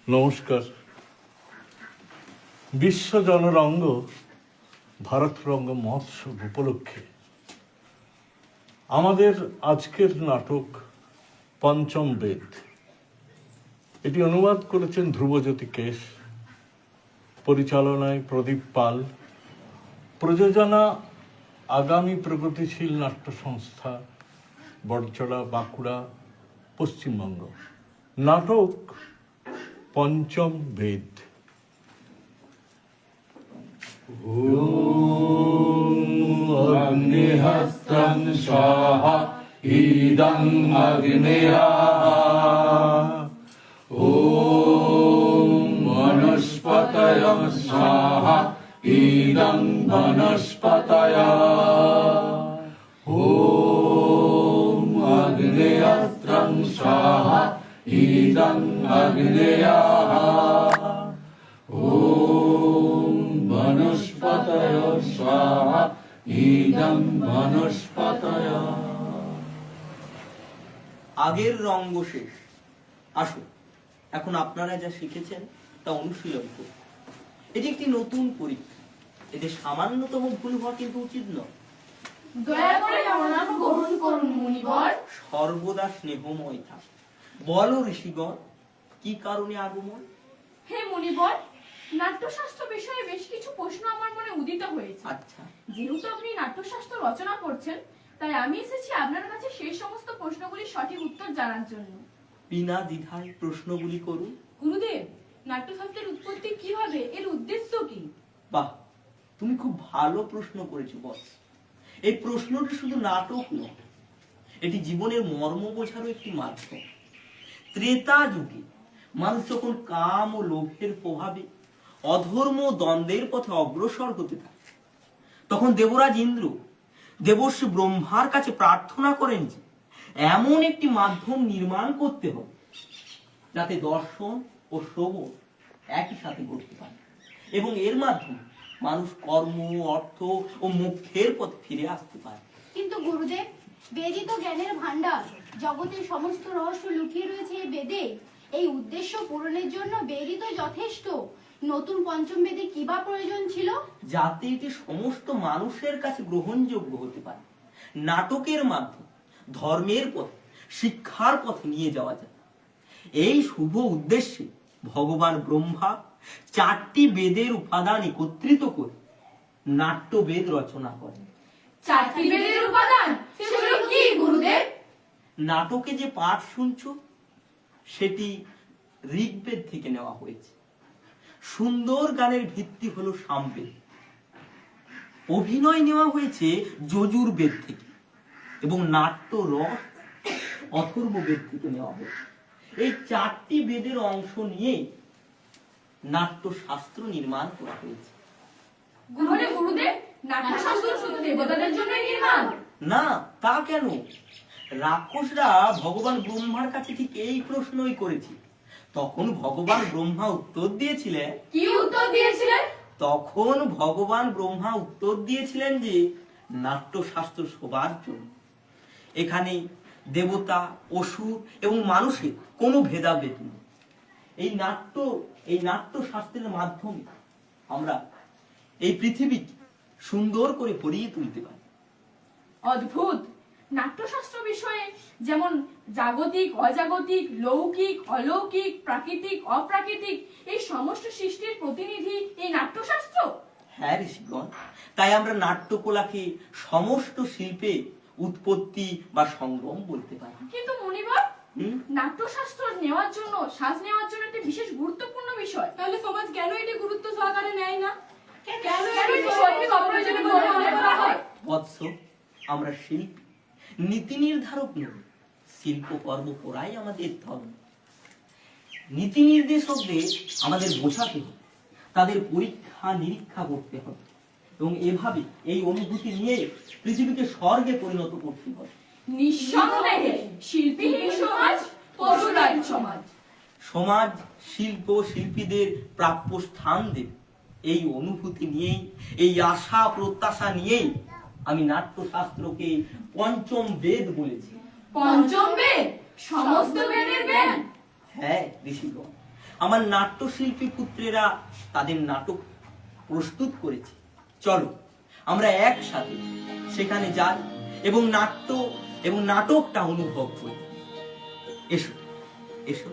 নমস্কার। বিশ্ব জনরঙ্গ ভারত রঙ্গ মহোৎসব উপলক্ষে আমাদের আজকের নাটক পঞ্চম বেদ, এটি অনুবাদ করেছেন ধ্রুবজ্যোতি কেশ, পরিচালনায় প্রদীপ পাল, প্রযোজনা আগামী প্রগতিশীল নাট্য সংস্থা, বড়চড়া, বাঁকুড়া, পশ্চিমবঙ্গ। নাটক পঞ্চম বেদ। অগ্নিহস্ত্রং স্বাহা ইদং অগ্নেয়া ওম বনস্পতয় স্বাহা ইদং বনস্পতয় ওম অগ্নিহস্ত্রং স্বাহা ইদং অগ্নেয়া ওম বনস্পতয় স্বাহা ইদং বনস্পতয়। আগের রঙ্গ শেষ, আসুন এখন আপনারা যা শিখেছেন তা অনুশীলন করুন। এটি একটি নতুন পরীক্ষা, এতে সামান্যতম ভুল হওয়া কিন্তু উচিত নয়। দয়া করে প্রণাম গ্রহণ করুন মুনিবর। সর্বদা স্নেহময় থাক। বলো ঋষিগণ, কি কারণে আগমন? হে মুনিবর, নাট্যশাস্ত্র বিষয়ে বেশ কিছু প্রশ্ন আমার মনে উদিত হয়েছে। আচ্ছা, যেহেতু আপনি নাট্যশাস্ত্র রচনা করছেন, তাই আমি এসেছি আপনার কাছে সেই সমস্ত প্রশ্নগুলির সঠিক উত্তর জানার জন্য। বিনা দ্বিধায় প্রশ্নগুলি করুন। গুরুদেব, নাট্যশাস্ত্রের উৎপত্তি কিভাবে, এর উদ্দেশ্য কি? বাহ, তুমি খুব ভালো প্রশ্ন করেছো বস। এই প্রশ্নটি শুধু নাটক নয়, এটি জীবনের মর্ম বোঝারও একটি মাধ্যম। ত্রেতা যুগে মানুষ যখন কাম ও লোভের প্রভাবে অধর্ম দ্বন্দ্বের পথে অগ্রসর হতে থাকে, তখন দেবরাজ ইন্দ্র দেবর্ষি ব্রহ্মার কাছে প্রার্থনা করেন যে এমন একটি মাধ্যম নির্মাণ করতে হবে যাতে দর্শন ও শ্রবণ একই সাথে করতে পারে, এবং এর মাধ্যমে মানুষ কর্ম, অর্থ ও মোক্ষের পথে ফিরে আসতে পারে। কিন্তু গুরুদেব, বেদই তো জ্ঞানের ভান্ডার, জগতের সমস্ত রহস্য লুকিয়ে রয়েছে এই বেদে। এই উদ্দেশ্য পূরণের জন্য বেদই তো যথেষ্ট। নতুন পঞ্চম বেদে কি বা প্রয়োজন ছিল? যাতে এটি সমস্ত মানুষের কাছে গ্রহণযোগ্য হতে পারে, নাটকের মাধ্যমে ধর্মের পথে, শিক্ষার পথে নিয়ে যাওয়া যায়। এই শুভ উদ্দেশ্যে ভগবান ব্রহ্মা 4টি বেদের উপাদান একত্রিত করে নাট্যবেদ রচনা করেন। 4টি বেদের উপাদান সেগুলো কি গুরুদেব? নাটকে যে পাঠ শুনছো সেটি ঋগ্বেদ থেকে নেওয়া হয়েছে। সুন্দর গানের ভিত্তি হলো সামবেদ। অভিনয় নেওয়া হয়েছে যজুর্বেদ থেকে, এবং নাট্য রস অথর্ববেদ থেকে নেওয়া হয়েছে। এই 4টি বেদের অংশ নিয়ে নাট্যশাস্ত্র নির্মাণ করা হয়েছে। গুরুদেব, নাট্যশাস্ত্র শুধু দেবতাদের জন্যই নির্মাণ? না, তা কেন? রাক্ষসরা ভগবান ব্রহ্মার কাছে ঠিক এই প্রশ্নই করেছে। তখন ভগবান ব্রহ্মা উত্তর দিয়েছিলেন। কি উত্তর দিয়েছিলেন? তখন ভগবান ব্রহ্মা উত্তর দিয়েছিলেন যে নাট্যশাস্ত্র সবার জন্য। এখানে দেবতা, অসুর এবং মানুষের কোনো ভেদাভেদ নেই। এই নাট্যশাস্ত্রের মাধ্যমে আমরা এই পৃথিবীকে সুন্দর করে ভরিয়ে তুলতে পারি। অদ্ভুত! নাট্যশাস্ত্র বিষয়ে যেমন জাগতিক, অজাগতিক, লৌকিক, অলৌকিক, প্রাকৃতিক, অপ্রাকৃতিক এই সমস্ত সৃষ্টির প্রতিনিধি এই নাট্যশাস্ত্র। হ্যাঁ ঋষিগণ, তাই আমরা নাট্যকলাকে সমস্ত শিল্পে উৎপত্তি বা সংগ্রাম বলতে পারি। কিন্তু মুনিবর, নাট্যশাস্ত্র নেওয়ার জন্য, শ্বাস নেওয়ার জন্য একটি বিশেষ গুরুত্বপূর্ণ বিষয়। তাহলে সমাজ কেন এটি গুরুত্ব সহকারে নেয় না? কেন এটি শৈল্পিক অপ্রয়োজনীয় বলে মনে করা হয়? বৎস, আমরা শিল্পী, নীতি নির্ধারক নই। শিল্পকর্ম করাই আমাদের ধর্ম। নীতি নির্দেশকদের আমাদের বোঝাতে হবে, তাদের পরীক্ষা নিরীক্ষা করতে হবে, এবং এভাবে এই অনুভূতি নিয়ে পৃথিবীকে স্বর্গে পরিণত করতে হবে। নিঃসন্দেহে শিল্পীহীন সমাজ পশুরাই সমাজ। সমাজ শিল্প শিল্পীদের প্রাপ্য স্থান দেবে, এই অনুভূতি নিয়েই, এই আশা প্রত্যাশা নিয়েই আমি নাট্যশাস্ত্রকে পঞ্চম বেদ বলেছি। পঞ্চম বেদ? সমস্ত বেদের বেদ? হ্যাঁ ঋষিগণ, আমার নাট্যশিল্পী পুত্রেরা তাদের নাটক প্রস্তুত করেছে। চলো আমরা একসাথে সেখানে যাই এবং নাটকটা অনুভব করি। এসো এসো।